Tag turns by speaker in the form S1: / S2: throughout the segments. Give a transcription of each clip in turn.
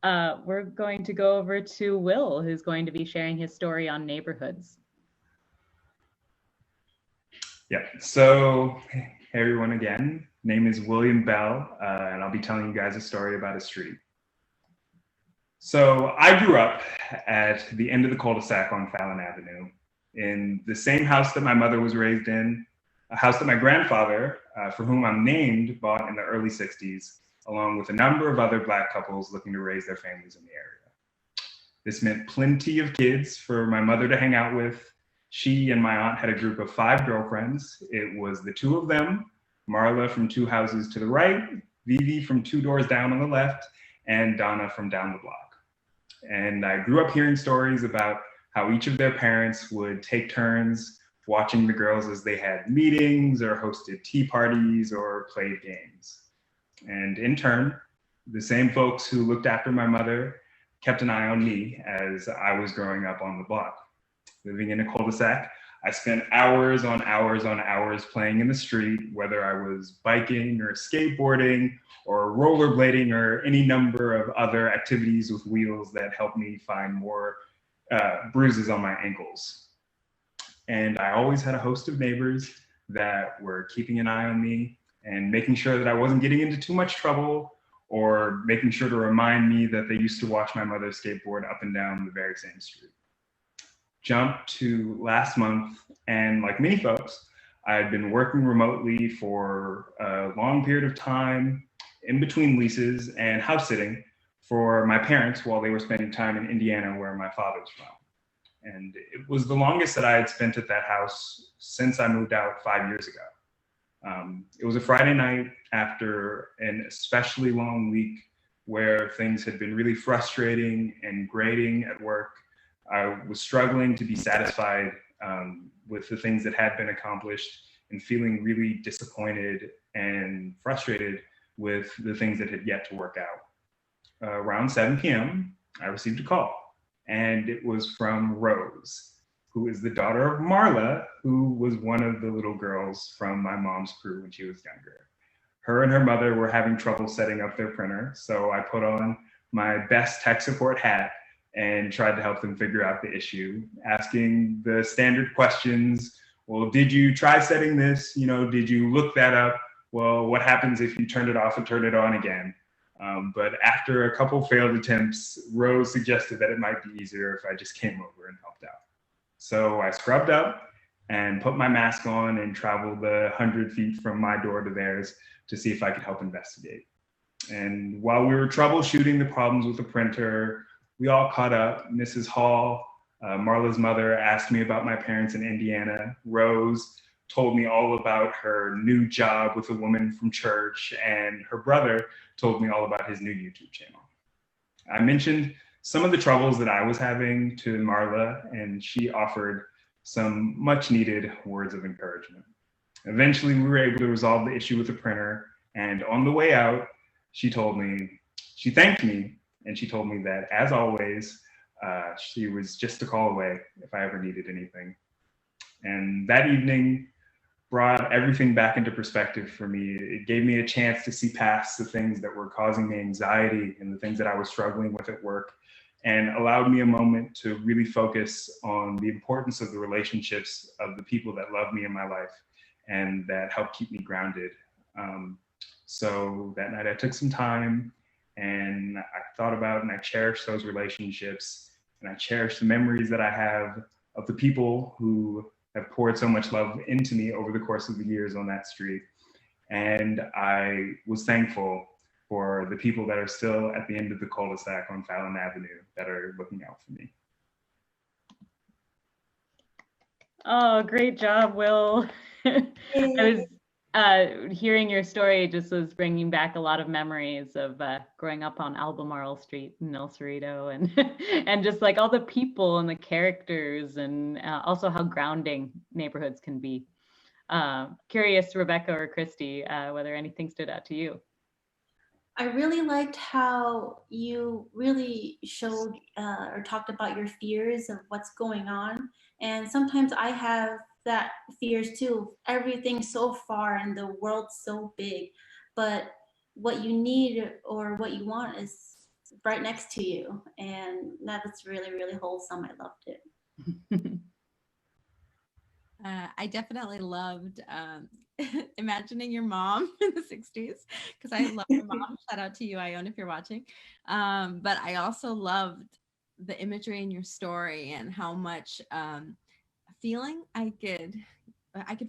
S1: we're going to go over to Will, who's going to be sharing his story on neighborhoods.
S2: Yeah, so hey everyone again. Name is William Bell, and I'll be telling you guys a story about a street. So I grew up at the end of the cul-de-sac on Fallon Avenue in the same house that my mother was raised in, a house that my grandfather, for whom I'm named, bought in the early 60s, along with a number of other Black couples looking to raise their families in the area. This meant plenty of kids for my mother to hang out with. She and my aunt had a group of 5 girlfriends. It was the 2 of them, Marla from 2 houses to the right, Vivi from 2 doors down on the left, and Donna from down the block. And I grew up hearing stories about how each of their parents would take turns watching the girls as they had meetings or hosted tea parties or played games. And in turn, the same folks who looked after my mother kept an eye on me as I was growing up on the block. Living in a cul-de-sac, I spent hours on hours on hours playing in the street, whether I was biking or skateboarding or rollerblading or any number of other activities with wheels that helped me find more bruises on my ankles. And I always had a host of neighbors that were keeping an eye on me and making sure that I wasn't getting into too much trouble, or making sure to remind me that they used to watch my mother skateboard up and down the very same street. Jump to last month, and like many folks, I had been working remotely for a long period of time in between leases and house sitting for my parents while they were spending time in Indiana, where my father's from. And it was the longest that I had spent at that house since I moved out 5 years ago. It was a Friday night after an especially long week where things had been really frustrating and grating at work. I was struggling to be satisfied with the things that had been accomplished and feeling really disappointed and frustrated with the things that had yet to work out. Around 7 p.m., I received a call, and it was from Rose, who is the daughter of Marla, who was one of the little girls from my mom's crew when she was younger. Her and her mother were having trouble setting up their printer, so I put on my best tech support hat and tried to help them figure out the issue, asking the standard questions. Well, did you try setting this? Did you look that up? Well, what happens if you turn it off and turn it on again? But after a couple failed attempts, Rose suggested that it might be easier if I just came over and helped out. So I scrubbed up and put my mask on and traveled the 100 feet from my door to theirs to see if I could help investigate. And while we were troubleshooting the problems with the printer, we all caught up. Mrs. Hall, Marla's mother, asked me about my parents in Indiana. Rose told me all about her new job with a woman from church, and her brother told me all about his new YouTube channel. I mentioned some of the troubles that I was having to Marla, and she offered some much needed words of encouragement. Eventually, we were able to resolve the issue with the printer, and on the way out, she thanked me, and she told me that, as always, she was just a call away if I ever needed anything. And that evening brought everything back into perspective for me. It gave me a chance to see past the things that were causing me anxiety and the things that I was struggling with at work, and allowed me a moment to really focus on the importance of the relationships of the people that love me in my life and that help keep me grounded. So that night I took some time and I thought about and I cherished those relationships, and I cherished the memories that I have of the people who have poured so much love into me over the course of the years on that street. And I was thankful for the people that are still at the end of the cul-de-sac on Fallon Avenue that are looking out for me.
S1: Oh, great job, Will. I was hearing your story just was bringing back a lot of memories of growing up on Albemarle Street in El Cerrito, and and just like all the people and the characters, and also how grounding neighborhoods can be. Curious, Rebecca or Christy, whether anything stood out to you.
S3: I really liked how you really showed or talked about your fears of what's going on. And sometimes I have that fears too. Everything's so far and the world's so big, but what you need or what you want is right next to you. And that was really, really wholesome. I loved it.
S4: I definitely loved imagining your mom in the 60s, because I love your mom. Shout out to you, Ione, if you're watching. But I also loved the imagery in your story and how much feeling I could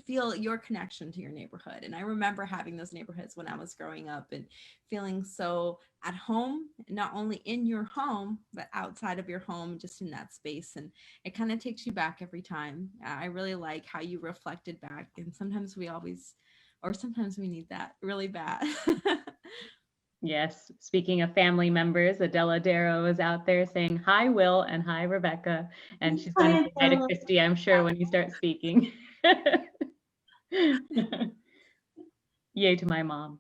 S4: feel your connection to your neighborhood. And I remember having those neighborhoods when I was growing up and feeling so at home, not only in your home, but outside of your home, just in that space. And it kind of takes you back every time. I really like how you reflected back. And sometimes we need that really bad.
S1: Yes. Speaking of family members, Adela Darrow is out there saying, hi, Will, and hi, Rebecca. And she's going to say hi to Christy, I'm sure, when you start speaking. Yay to my mom.